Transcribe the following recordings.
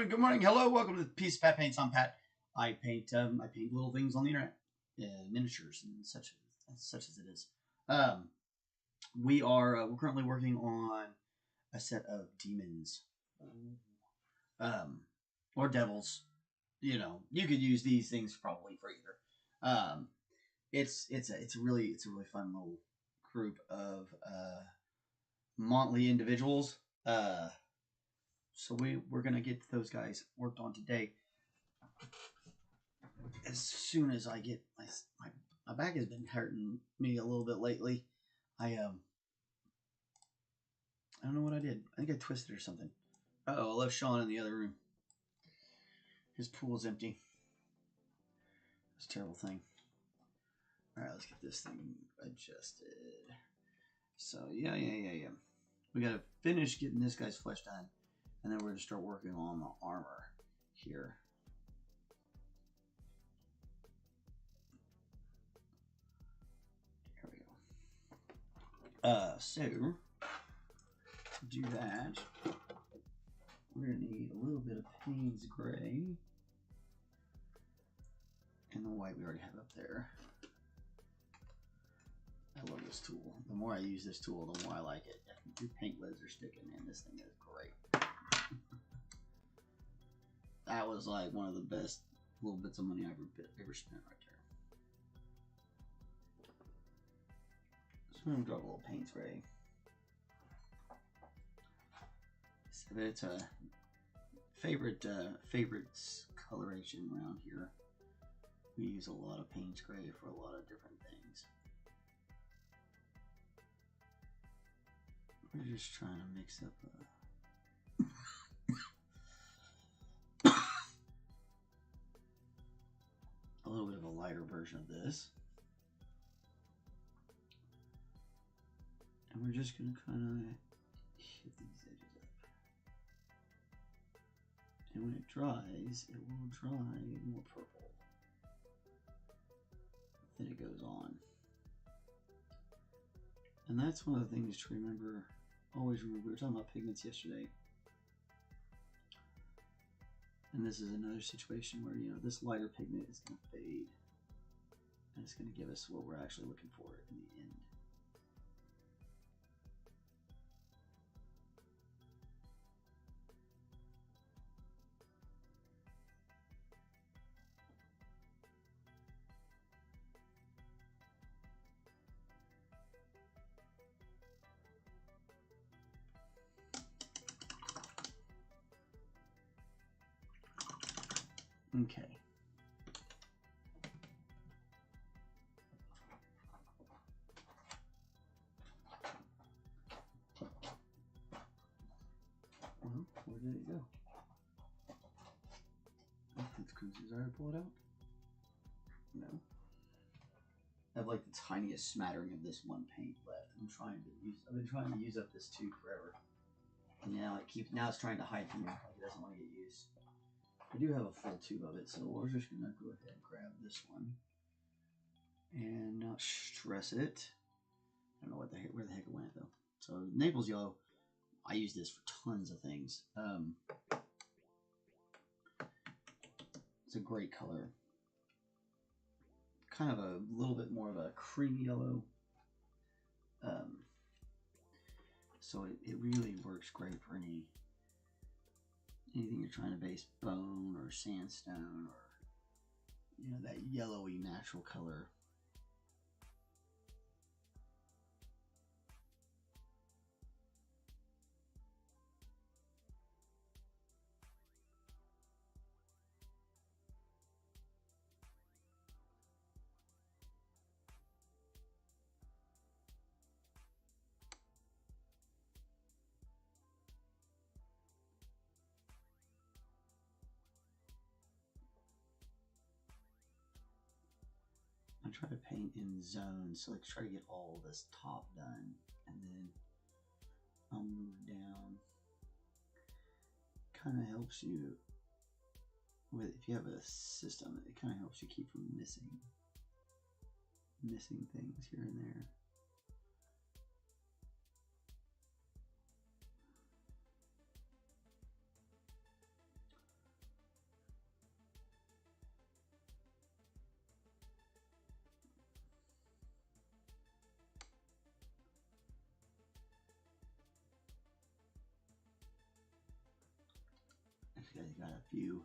Good morning, hello, welcome to Piece of Pat Paints. I'm Pat. I paint little things on the internet, miniatures and such as it is. We're currently working on a set of demons, or devils. You know, you could use these things probably for either. It's a really fun little group of motley individuals. So we're gonna get those guys worked on today. As soon as I get my back has been hurting me a little bit lately. I don't know what I did. I think I twisted or something. I left Sean in the other room. His pool's empty. It's a terrible thing. Alright, let's get this thing adjusted. So yeah. We gotta finish getting this guy's flesh done. And then we're going to start working on the armor here. There we go. So, to do that, we're going to need a little bit of Payne's Gray. And the white we already have up there. I love this tool. The more I use this tool, the more I like it. Your paint lids are sticking in. This thing is great. That was like one of the best little bits of money I ever spent right there. So I'm gonna drop a little Payne's Gray. So it's a favorites coloration around here. We use a lot of Payne's Gray for a lot of different things. We're just trying to mix up a little bit of a lighter version of this. And we're just going to kind of hit these edges up. And when it dries, it will dry more purple. Then it goes on. And that's one of the things to remember. Always remember, we were talking about pigments yesterday. And this is another situation where, you know, this lighter pigment is going to fade. And it's going to give us what we're actually looking for in the end. Okay. Well, where did it go? Did I already pull it out? No. I have like the tiniest smattering of this one paint left. I've been trying to use up this tube forever. And now it's trying to hide from me. It doesn't want to get used. I do have a full tube of it, so we're just gonna go ahead and grab this one and not stress it. I don't know where the heck it went though. So Naples yellow, I use this for tons of things. It's a great color. Kind of a little bit more of a cream yellow. So it really works great for anything you're trying to base bone or sandstone or, you know, that yellowy natural color. to try to paint in zones, so like try to get all this top done, and then I'll move down. Kind of helps you with, if you have a system, it kind of helps you keep from missing things here and there. Okay, got a few.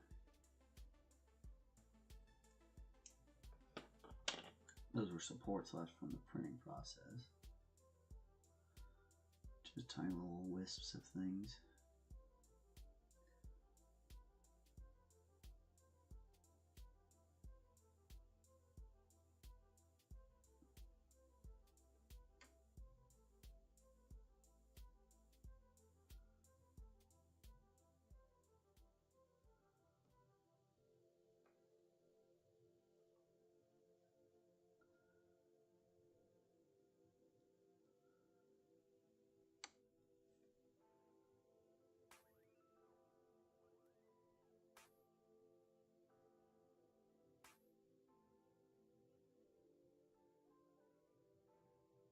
Those were supports left from the printing process. Just tiny little wisps of things.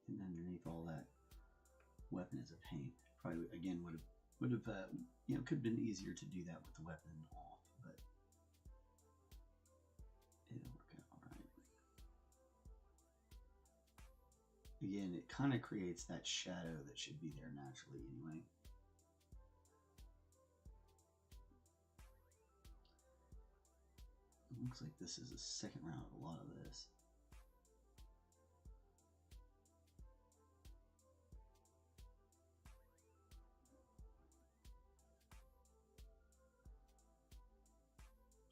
And underneath all that weapon is a paint. Probably again would have you know, could have been easier to do that with the weapon off, but it'll work out all right. Again, it kind of creates that shadow that should be there naturally anyway. It looks like this is the second round of a lot of this.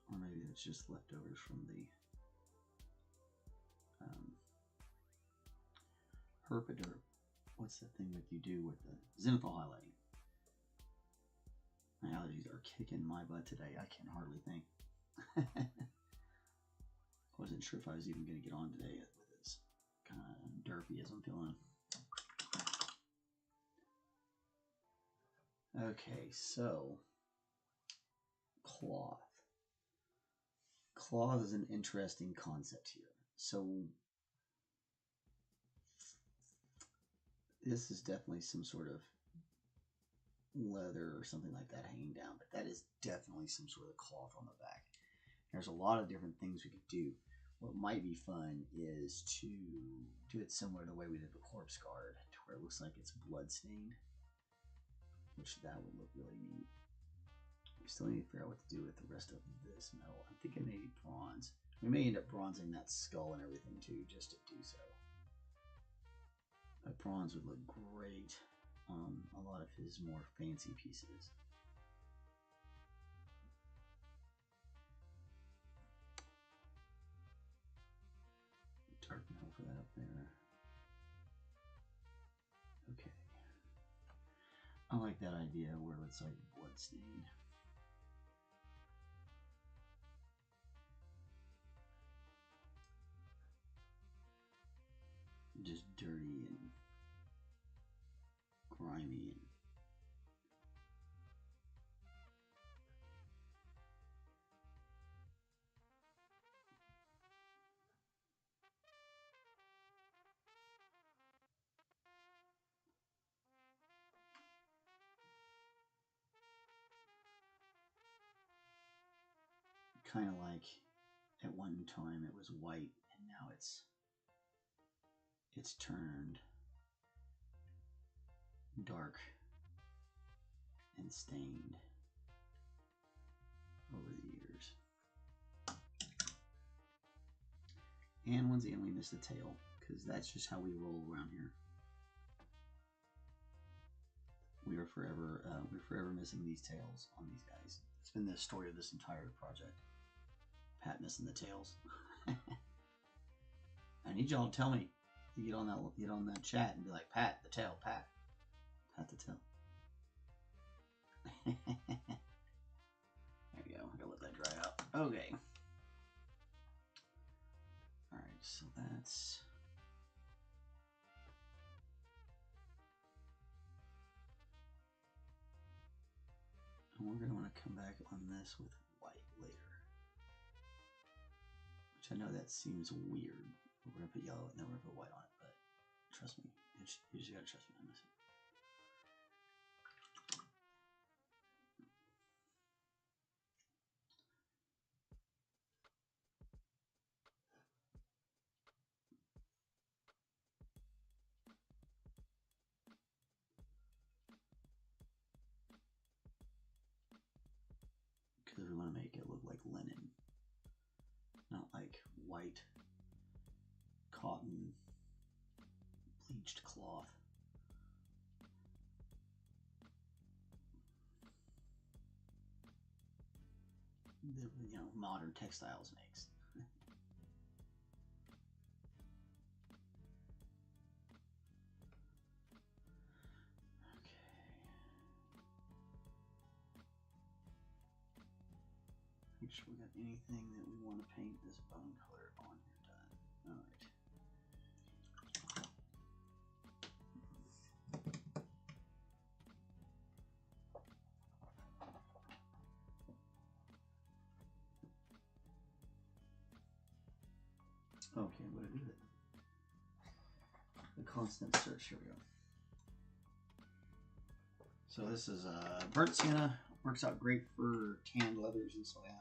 Or maybe it's just leftovers from the herpet, or what's that thing that you do with the zenithal highlighting? My allergies are kicking my butt today. I can hardly think. I wasn't sure if I was even going to get on today with as kind of derpy as I'm feeling. Okay, so cloth. Cloth is an interesting concept here. So this is definitely some sort of leather or something like that hanging down, but that is definitely some sort of cloth on the back. There's a lot of different things we could do. What might be fun is to do it similar to the way we did the corpse guard, to where it looks like it's blood stained, which that would look really neat. We still need to figure out what to do with the rest of this metal. I'm thinking maybe bronze. We may end up bronzing that skull and everything too, just to do so. But bronze would look great on a lot of his more fancy pieces. Dark metal for that up there. Okay. I like that idea where it's like blood stained. Just dirty and grimy and kind of like at one time it was white and now it's turned dark and stained over the years. And once again we missed the tail, because that's just how we roll around here. We're forever missing these tails on these guys. It's been the story of this entire project. Pat missing the tails. I need y'all to tell me. You get on that chat and be like, Pat the tail, Pat the tail. There we go. I gotta let that dry out. Okay. All right. So that's. And we're going to want to come back on this with white later. Which I know that seems weird. We're going to put yellow and then we're going to put white on it, but trust me, you just got to trust me on this. Because we want to make it look like linen, not like white cotton bleached cloth. That, you know, modern textiles makes. Make sure we got anything that we want to paint this bone color on here done. All right. Okay, what did I do it? The constant search. Here we go. So this is burnt sienna. Works out great for tanned leathers and so yeah.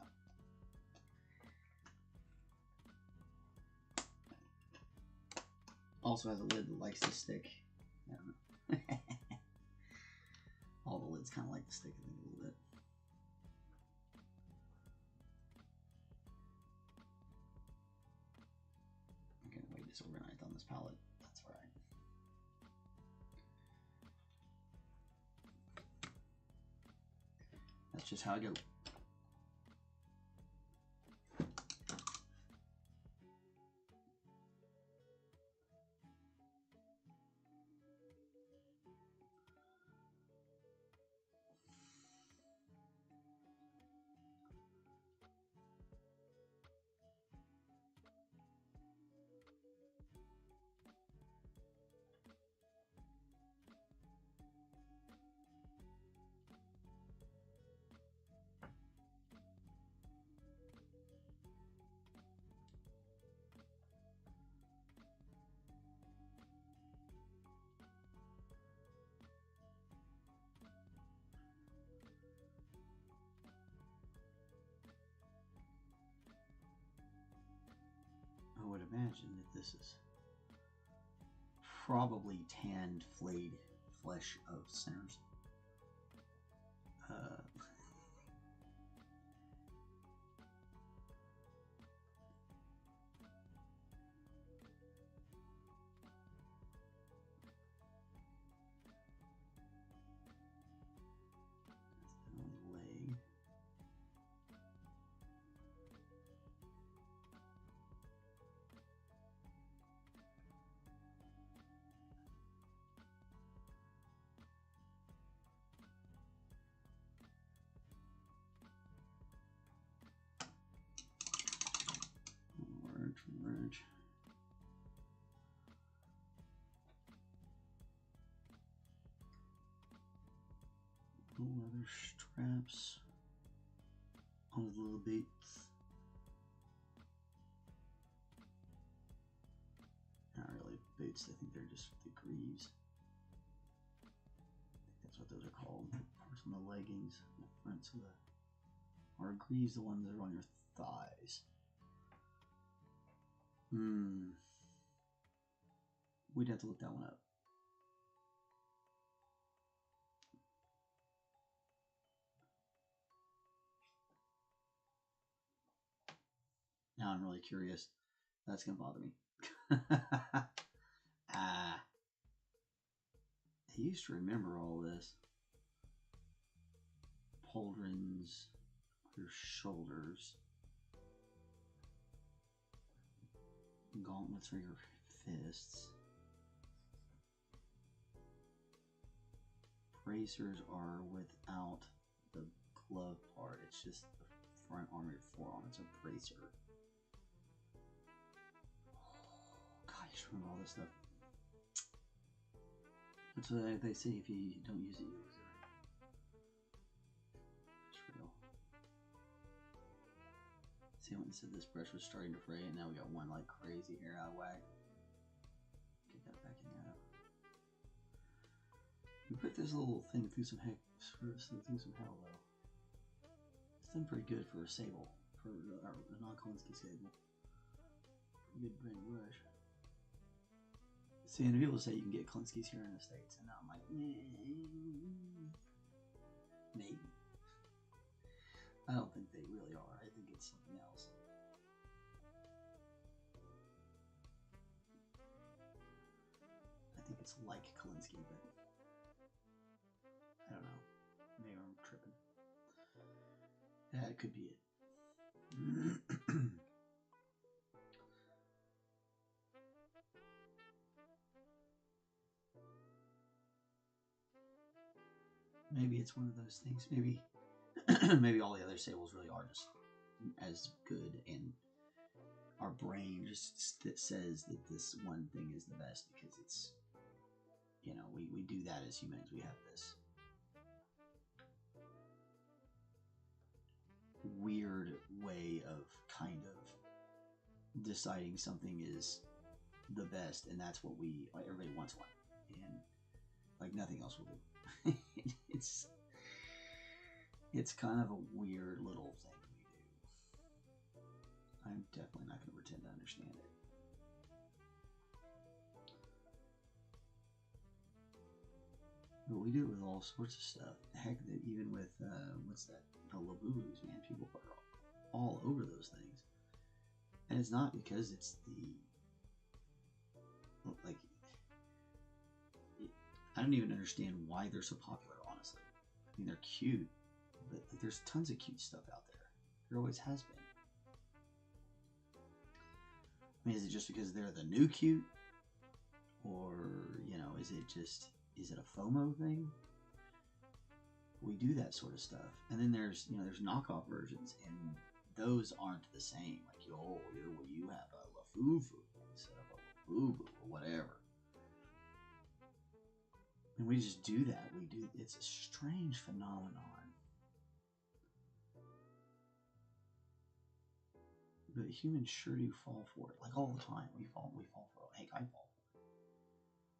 Also has a lid that likes to stick. I don't know. All the lids kind of like to stick, I think, a little bit. I'm getting way disorganized on this palette. That's all right. That's just how I go. I would imagine that this is probably tanned, flayed flesh of sinners. Leg. Merge. Leather straps on the little boots. Not really boots, I think they're just the greaves. I think that's what those are called. Or some of the leggings, the fronts of the, or greaves, the ones that are on your thighs. We'd have to look that one up. Now I'm really curious. That's gonna bother me. I used to remember all this. Pauldrons, your shoulders. Gauntlets are your fists. Bracers are without the glove part. It's just the front arm of your forearm. It's a bracer. just remember all this stuff. That's what they say, if you don't use it, you lose it. It's real. See, when it said this brush was starting to fray, and now we got one like crazy hair out of whack. Get that back in there. We put this little thing through some through some hell though. It's done pretty good for a sable, for a non-Kolinsky sable. Pretty good brand brush. See, and people say you can get Kolinskys here in the States, and I'm like, maybe. I don't think they really are. I think it's something else. I think it's like Kolinsky, but I don't know. Maybe I'm tripping. Yeah, it could be it. Maybe it's one of those things. Maybe maybe all the other sables really are just as good, and our brain just says that this one thing is the best because it's, you know, we do that as humans. We have this weird way of kind of deciding something is the best, and that's what everybody wants one, and like nothing else will do. It's kind of a weird little thing we do. I'm definitely not going to pretend to understand it. But we do it with all sorts of stuff. Heck, even with, what's that? The Labubus, man. People are all over those things. And it's not because it's like, I don't even understand why they're so popular, honestly. I mean, they're cute, but like, there's tons of cute stuff out there. There always has been. I mean, is it just because they're the new cute? Or, you know, is it a FOMO thing? We do that sort of stuff. And then there's knockoff versions, and those aren't the same. Like, you have a Lafufu instead of a Labubu or whatever. And we just do that. It's a strange phenomenon. But humans sure do fall for it. Like, all the time. We fall for it. Heck, I fall for it.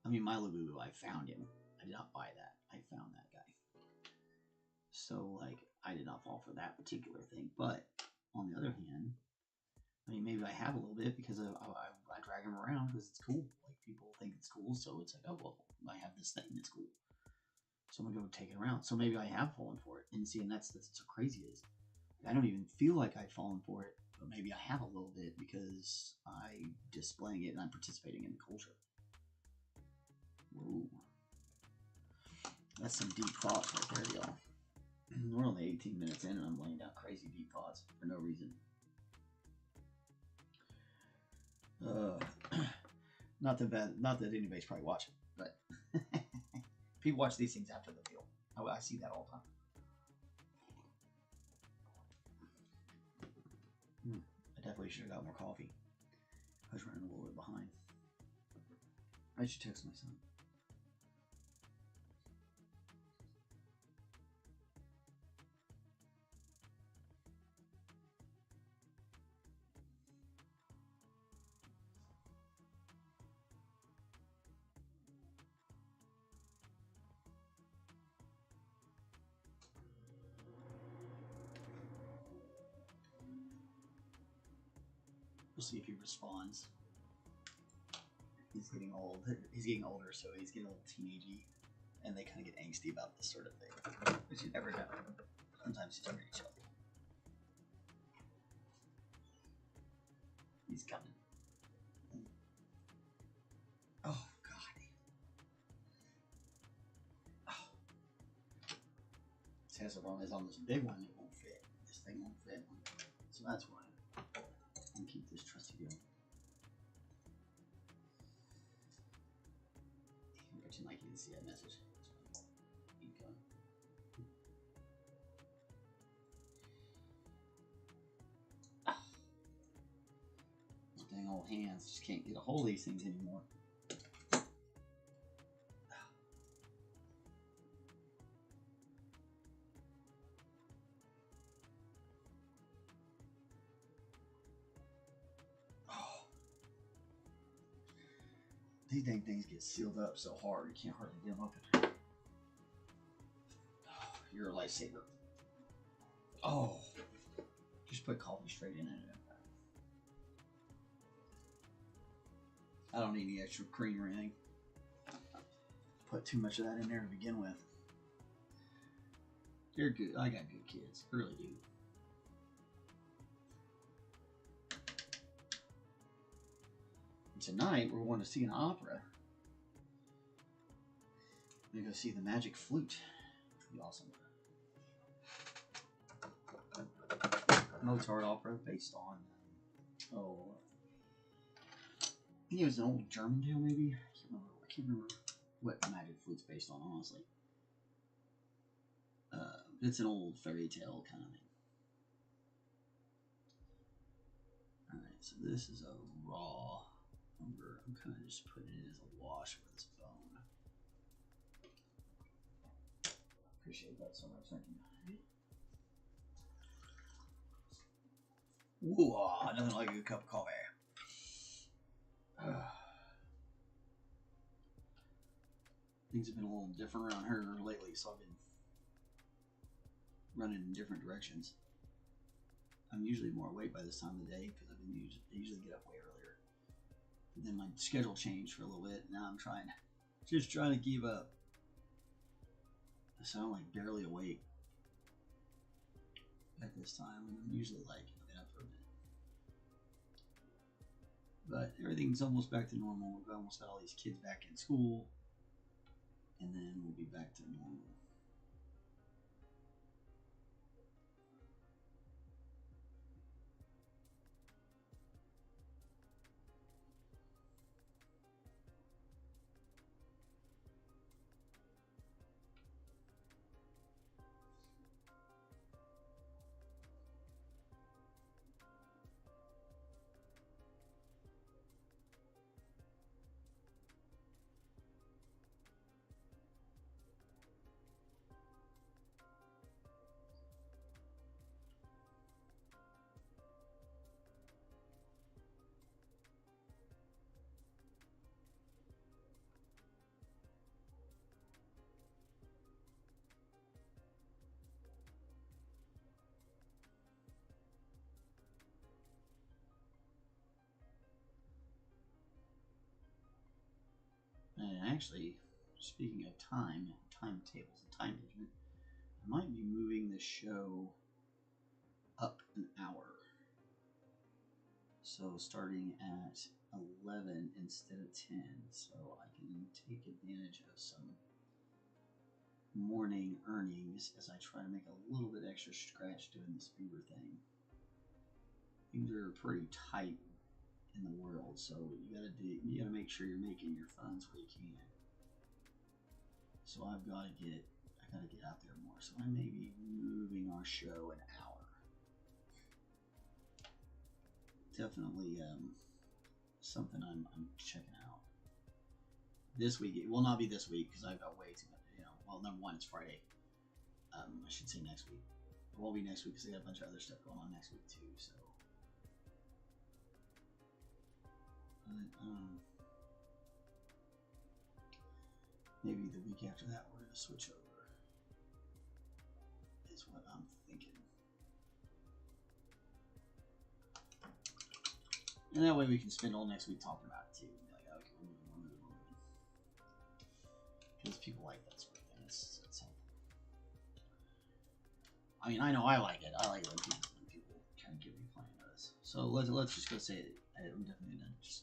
I mean, my Labubu, I found him. I did not buy that. I found that guy. So, like, I did not fall for that particular thing. But, on the other hand, I mean, maybe I have a little bit because I drag him around because it's cool. Like, people think it's cool, so it's like, oh, well, I have this thing that's cool. So I'm going to go take it around. So maybe I have fallen for it. And see, and that's so crazy is, I don't even feel like I've fallen for it, but maybe I have a little bit because I'm displaying it and I'm participating in the culture. Whoa. That's some deep thoughts right there, y'all. We're only 18 minutes in and I'm laying down crazy deep thoughts for no reason. Not that anybody's probably watching, but people watch these things after the film. I see that all the time. I definitely should have got more coffee. I was running a little bit behind. I should text my son. We'll see if he responds. He's getting old. He's getting older, so he's getting a little teenagey, and they kind of get angsty about this sort of thing, which you never know. Sometimes he's pretty chill. He's coming. Oh God. Oh. This is on this big one. It won't fit. This thing won't fit. So that's why. I'm gonna keep this trusty going. You can pretend like you didn't see that message. Keep going. Oh. Dang dang old hands just can't get a hold of these things anymore. These dang things get sealed up so hard you can't hardly get them open. Oh, you're a lifesaver. Oh, just put coffee straight in it. I don't need any extra cream or anything. Put too much of that in there to begin with. You're good. I got good kids. I really do. Tonight we're going to see an opera. We're going to go see the Magic Flute, which will be awesome. Mozart opera based on I think it was an old German tale, maybe. I can't remember what the Magic Flute's based on, honestly. It's an old fairy tale kind of thing. All right, so this is a raw umber. I'm kind of just putting it as a wash for this bone. Appreciate that so much. Thank you. Ooh, nothing like a good cup of coffee. Things have been a little different around here lately, so I've been running in different directions. I'm usually more awake by this time of the day because I usually get up way earlier. But then my schedule changed for a little bit. Now I'm just trying to keep up. I sound like barely awake at this time, and I'm usually like I've been up for a minute. But everything's almost back to normal. We've almost got all these kids back in school, and then we'll be back to normal. And actually, speaking of timetables and time management, I might be moving the show up an hour. So starting at 11 instead of 10, so I can take advantage of some morning earnings as I try to make a little bit extra scratch doing this Beaver thing. Things are pretty tight in the world, so you gotta make sure you're making your funds where you can. So I gotta get out there more. So I may be moving our show an hour. Definitely something I'm checking out. This week, it will not be this week because I've got way too much. Well, number one, it's Friday. I should say next week. It won't be next week because I got a bunch of other stuff going on next week too. So. Maybe the week after that we're going to switch over, is what I'm thinking. And that way we can spend all next week talking about it too. Like, okay, we're moving. Because people like that sort of thing. It's helpful. I mean, I know I like it. I like it when people kind of give me a plan of this. So let's just go say it. I'm definitely going to just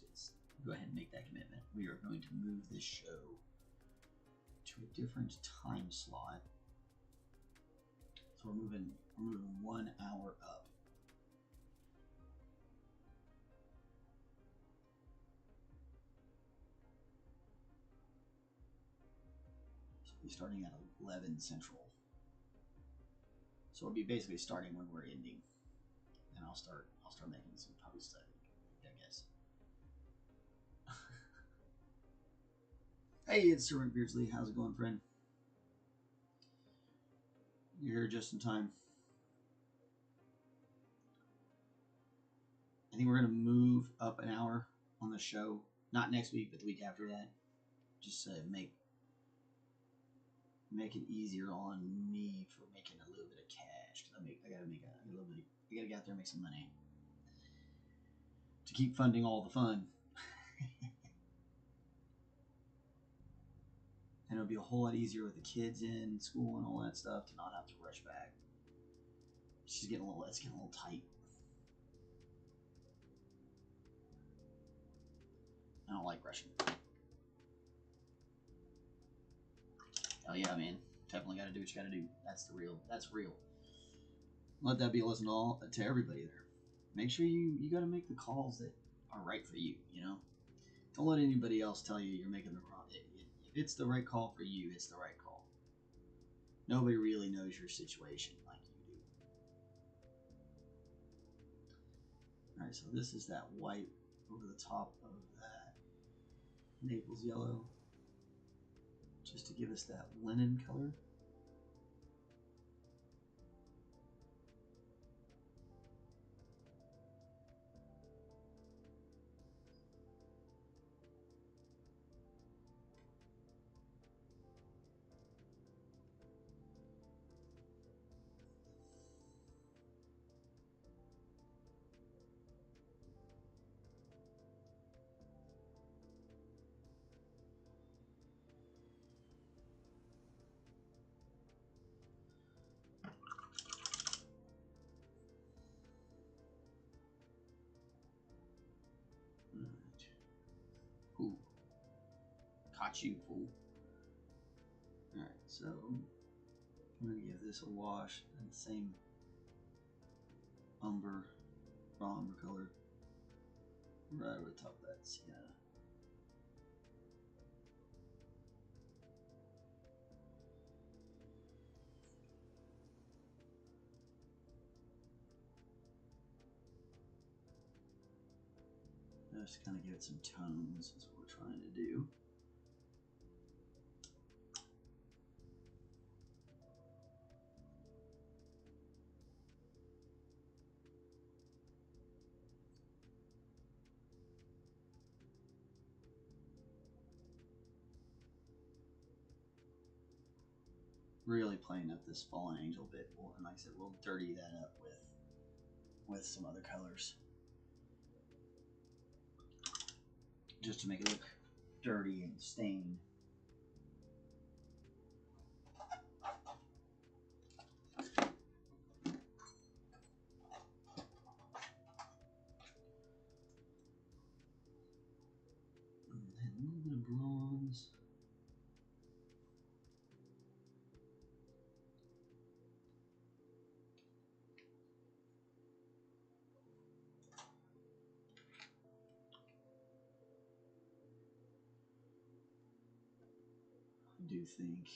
go ahead and make that commitment. We are going to move this show to a different time slot. So we're moving 1 hour up. So we'll be starting at 11 Central. So we'll be basically starting when we're ending. And I'll start making some posts, I guess. Hey, it's Sir McBeardsly. How's it going, friend? You're here just in time. I think we're going to move up an hour on the show. Not next week, but the week after that. Just to make it easier on me for making a little bit of cash. Because I gotta make a little bit. I gotta get out there and make some money to keep funding all the fun. And it'll be a whole lot easier with the kids in school and all that stuff to not have to rush back. It's getting a little tight. I don't like rushing. Oh yeah, man. Definitely got to do what you got to do. That's real. Let that be a lesson to everybody there. Make sure you got to make the calls that are right for you. You know, don't let anybody else tell you you're making the wrong. If it's the right call for you, it's the right call. Nobody really knows your situation like you do. All right, so this is that white over the top of that Naples yellow, just to give us that linen color. Ooh. Caught you, fool. Alright, so I'm going to give this a wash in the same raw umber color right over the top of that sienna. Just kind of give it some tones is what we're trying to do. Really playing up this fallen angel bit, and like I said, we'll dirty that up with some other colors, just to make it look dirty and stained. And then a little bit of bronze. I do think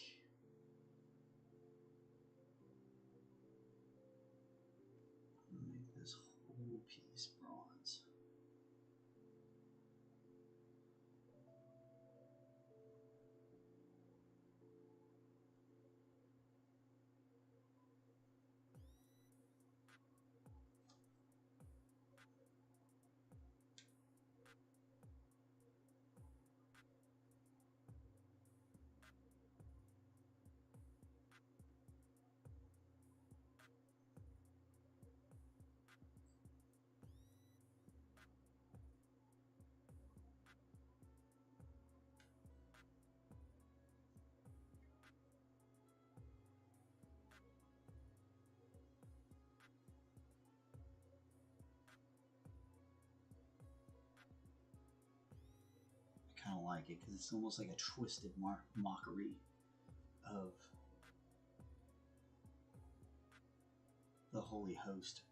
I'm gonna make this whole piece bronze. I kind of like it because it's almost like a twisted mockery of the Holy Host.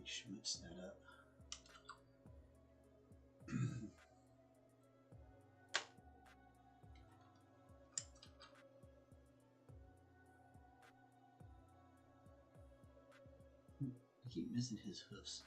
schmutz that up. I keep missing his hoofs.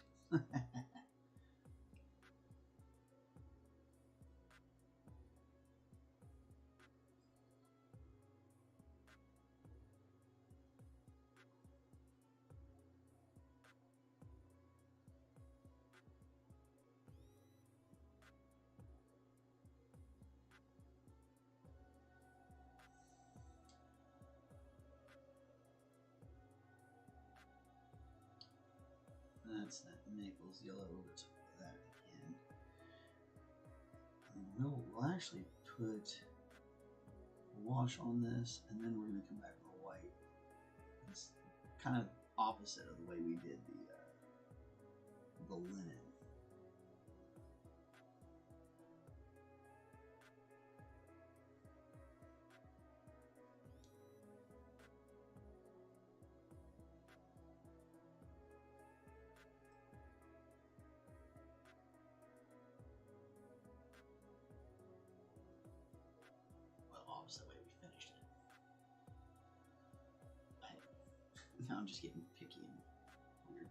That's that Nichols yellow over top of that again. And we'll actually put a wash on this, and then we're going to come back with a white. It's kind of opposite of the way we did the linen. The way we finished it. Now I'm just getting picky and weird.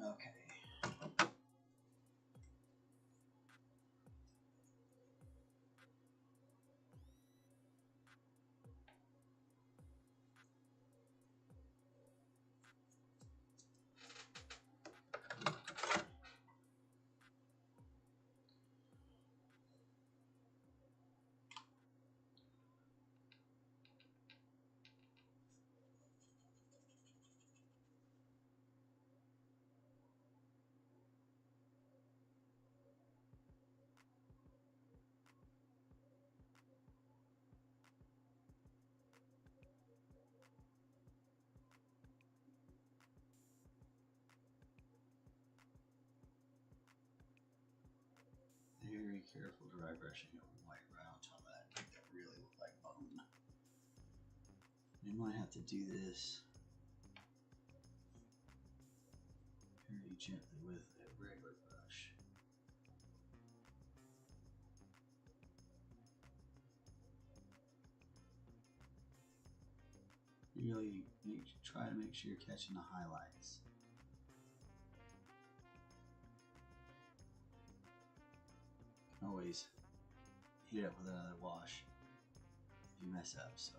Okay. Very careful dry brushing of white right on top of that. That really look like bone. You might have to do this very gently with a regular brush. Really try to make sure you're catching the highlights. Always heat it up with another wash if you mess up, so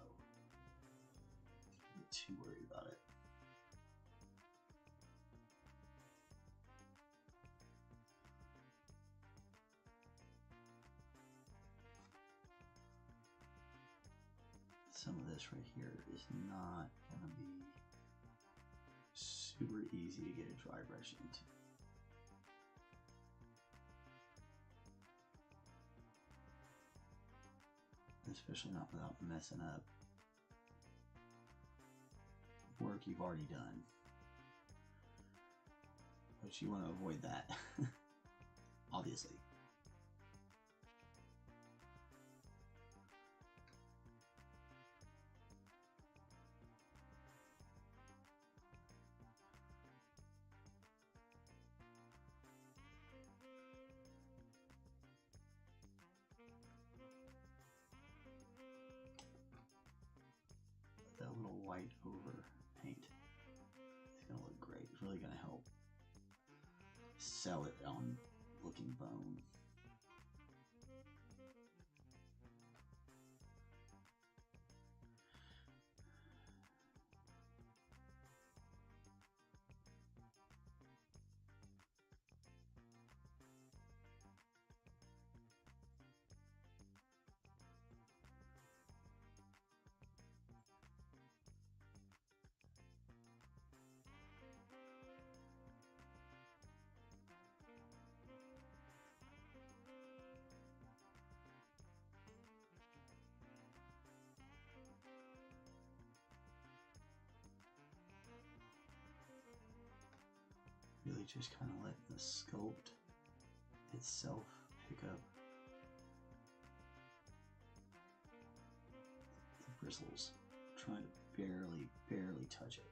don't get too worried about it. Some of this right here is not going to be super easy to get a dry brush into. Especially not without messing up work you've already done. But you want to avoid that, obviously. That little white over paint, it's gonna look great. It's really gonna help sell it on looking bone. really just kind of letting the sculpt itself pick up the bristles, trying to barely touch it.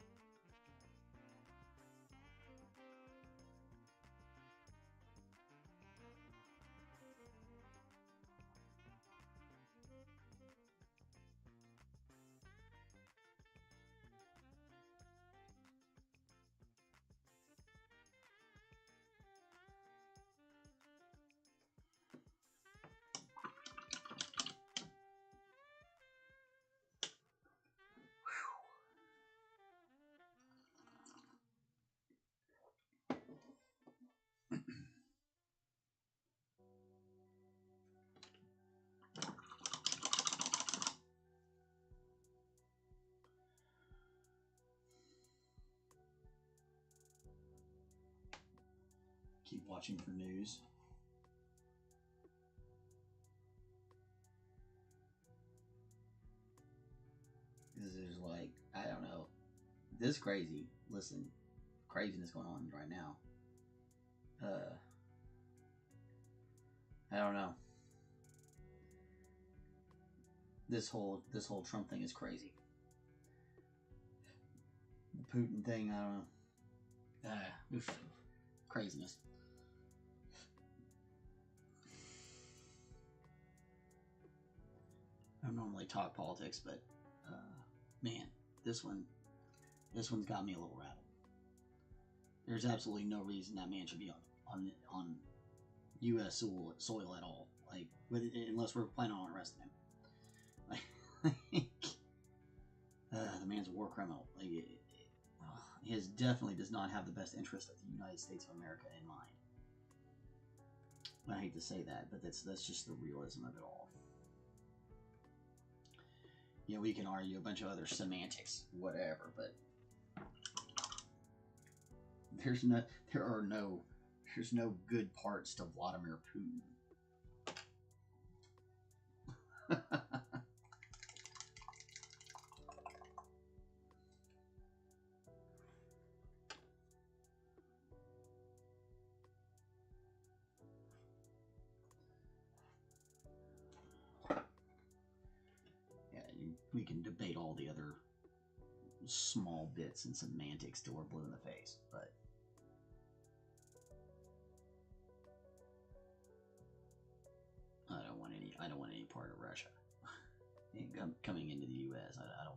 Keep watching for news. This is like, I don't know. This crazy. Listen, craziness going on right now. I don't know. This whole Trump thing is crazy. The Putin thing, I don't know. Oof. Craziness. I don't normally talk politics, but man, this one's got me a little rattled. There's absolutely no reason that man should be on U.S. soil at all. Like, unless we're planning on arresting him. Like, the man's a war criminal. Like, he definitely does not have the best interest of the United States of America in mind. I hate to say that, but that's just the realism of it all. You know, we can argue a bunch of other semantics, whatever, but there's no good parts to Vladimir Putin. We can debate all the other small bits and semantics till we're blue in the face, but I don't want any part of Russia coming into the U.S. I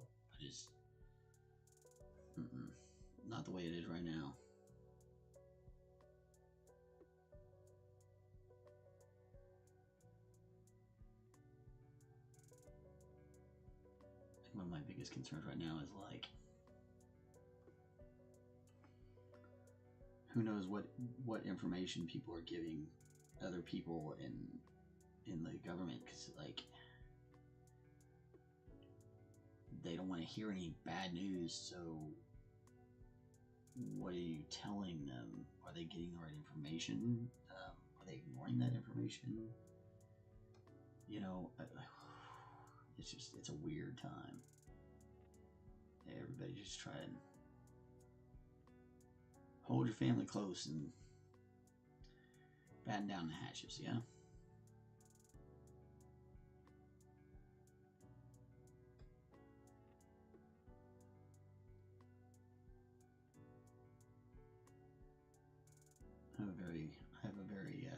just not the way it is right now. One of my biggest concerns right now is, like, who knows what information people are giving other people in the government, because, like, they don't want to hear any bad news, so what are you telling them? Are they getting the right information? Are they ignoring that information? You know, it's a weird time. Everybody just try and hold your family close and batten down the hatches, yeah? I have a very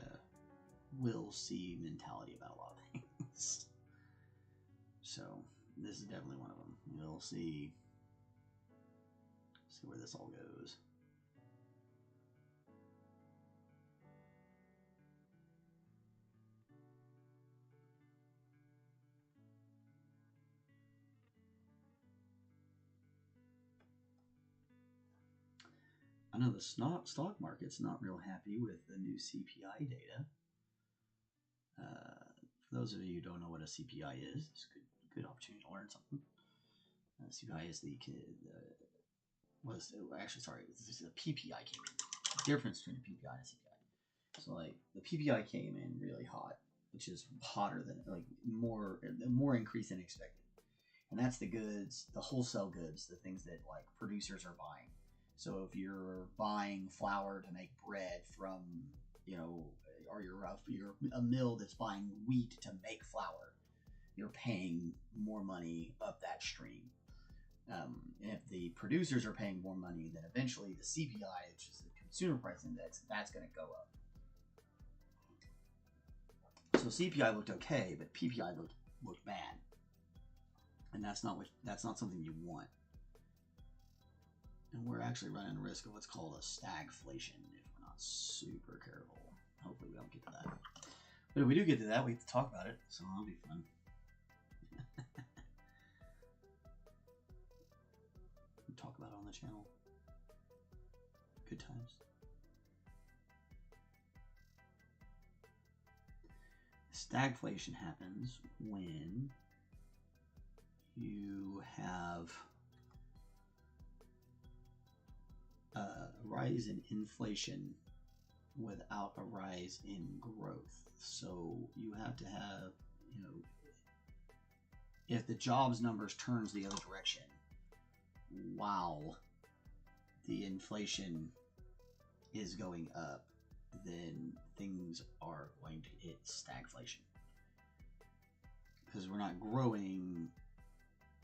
will see mentality about a lot of things. So this is definitely one of them. We'll see where this all goes. I know the stock market's not real happy with the new CPI data. For those of you who don't know what a CPI is, it's a good opportunity to learn something. CPI is the PPI came in. The difference between a PPI and a CPI. So, like, the PPI came in really hot, which is hotter than, like, more increase than expected. And that's the goods, the wholesale goods, the things that, like, producers are buying. So if you're buying flour to make bread from, or you're a mill that's buying wheat to make flour, you're paying more money up that stream. If the producers are paying more money, then eventually the CPI, which is the Consumer Price Index, that's going to go up. So CPI looked okay, but PPI looked bad, and that's not something you want. And we're actually running a risk of what's called a stagflation if we're not super careful. Hopefully we don't get to that. But if we do get to that, we have to talk about it, so that'll be fun. Talk about it on the channel. Good times. Stagflation happens when you have a rise in inflation without a rise in growth. So you have to have, if the jobs numbers turns the other direction while the inflation is going up, then things are going to hit stagflation, because we're not growing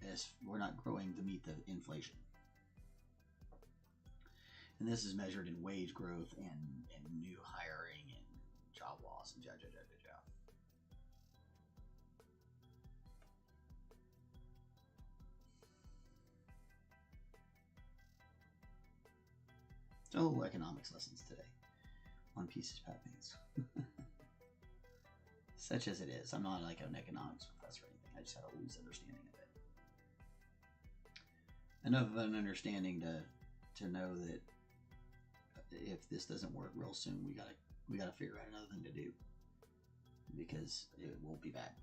to meet the inflation. And this is measured in wage growth and new hiring and job loss and So little economics lessons today on Pieces Pat Paints. Such as it is. I'm not like an economics professor or anything. I just have a loose understanding of it. Enough of an understanding to know that if this doesn't work real soon, we gotta figure out another thing to do, because it won't be bad.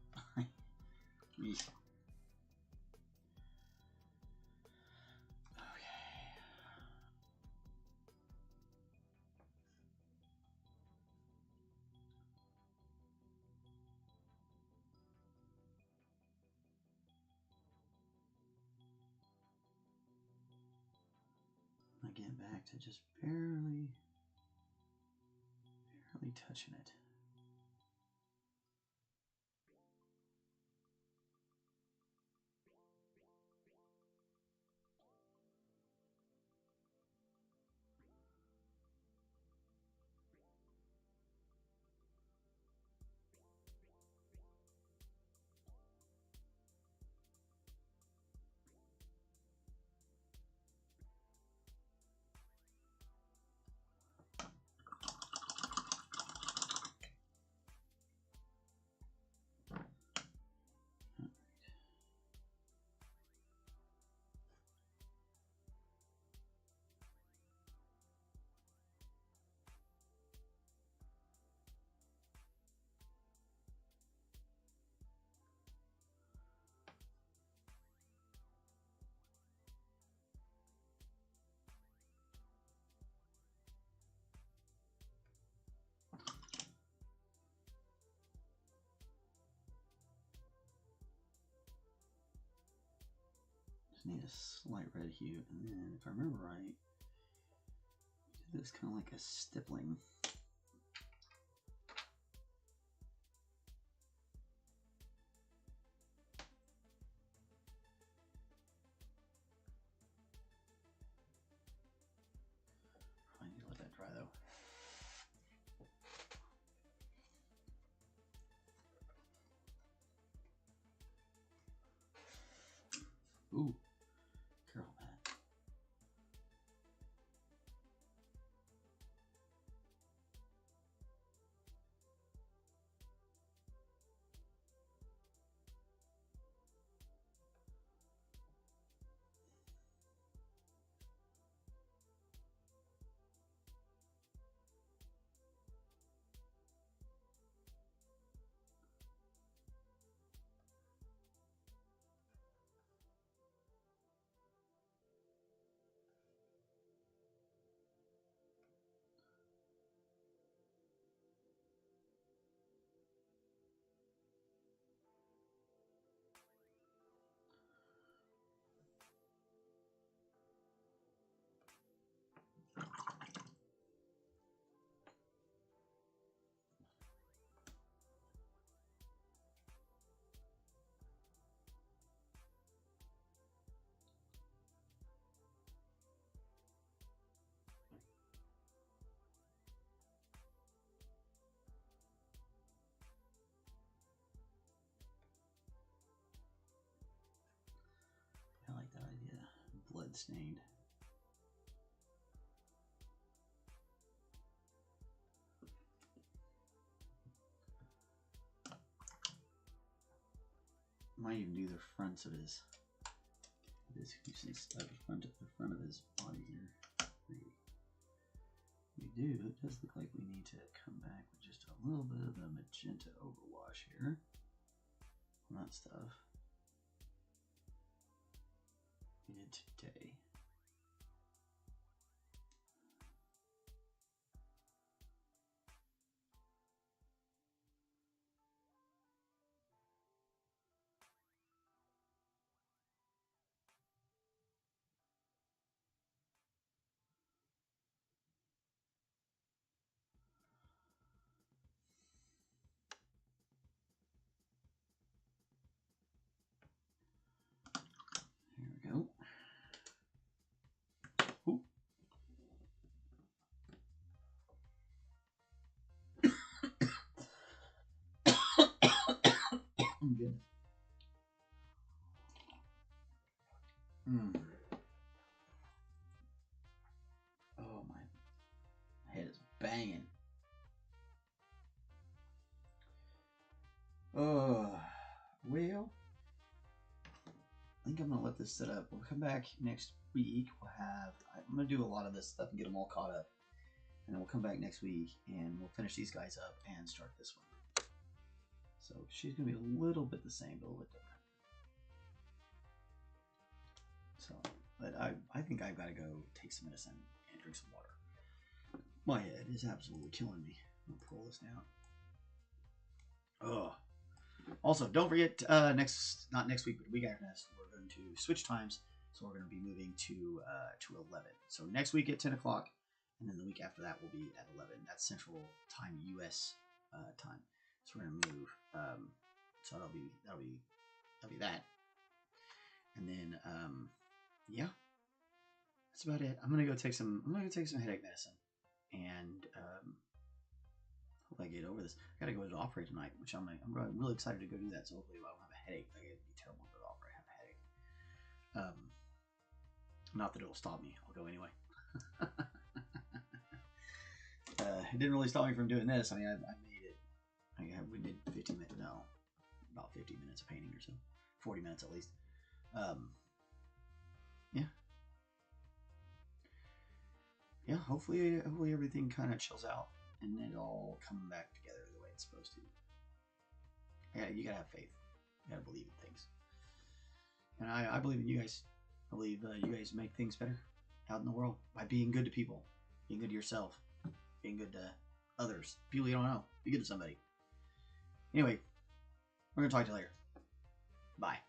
Again, back to just barely touching it. Just need a slight red hue, and then if I remember right, do this kind of like a stippling. I need to let that dry though. Ooh, careful, Pat. blood stained. Might even do the fronts of his the front of his body here. We do. It does look like we need to come back with just a little bit of the magenta overwash here on that stuff. We did today. Here we go. Ooh. I'm good. Oh, my head is banging. Well, I think I'm gonna let this set up. We'll come back next week. I'm gonna do a lot of this stuff and get them all caught up, and then we'll come back next week and we'll finish these guys up and start this one. So she's gonna be a little bit the same, but a little bit different. So, but I think I've got to go take some medicine and drink some water. My head is absolutely killing me. I'm gonna pull this down. Ugh. Also, don't forget, not next week, but the week after next, we're going to switch times. So we're going to be moving to 11. So next week at 10 o'clock, and then the week after that will be at 11. That's Central Time, U.S. Time. So we're going to move. So that'll be that. And then, yeah, that's about it. I'm gonna go take some headache medicine, and hope I get over this. I gotta go to the opera tonight, which I'm really excited to go do that. So hopefully I don't have a headache. Like, it'd be terrible to go to the opera and have a headache. Not that it'll stop me. I'll go anyway. It didn't really stop me from doing this. I mean, I made it. We did 15 minutes. No, about 50 minutes of painting or so. 40 minutes at least. Yeah. Hopefully everything kind of chills out and it all come back together the way it's supposed to. Yeah, you gotta have faith. You gotta believe in things. And I believe in you guys. I believe you guys make things better out in the world by being good to people, being good to yourself, being good to others, people you don't know. Be good to somebody. Anyway, we're gonna talk to you later. Bye.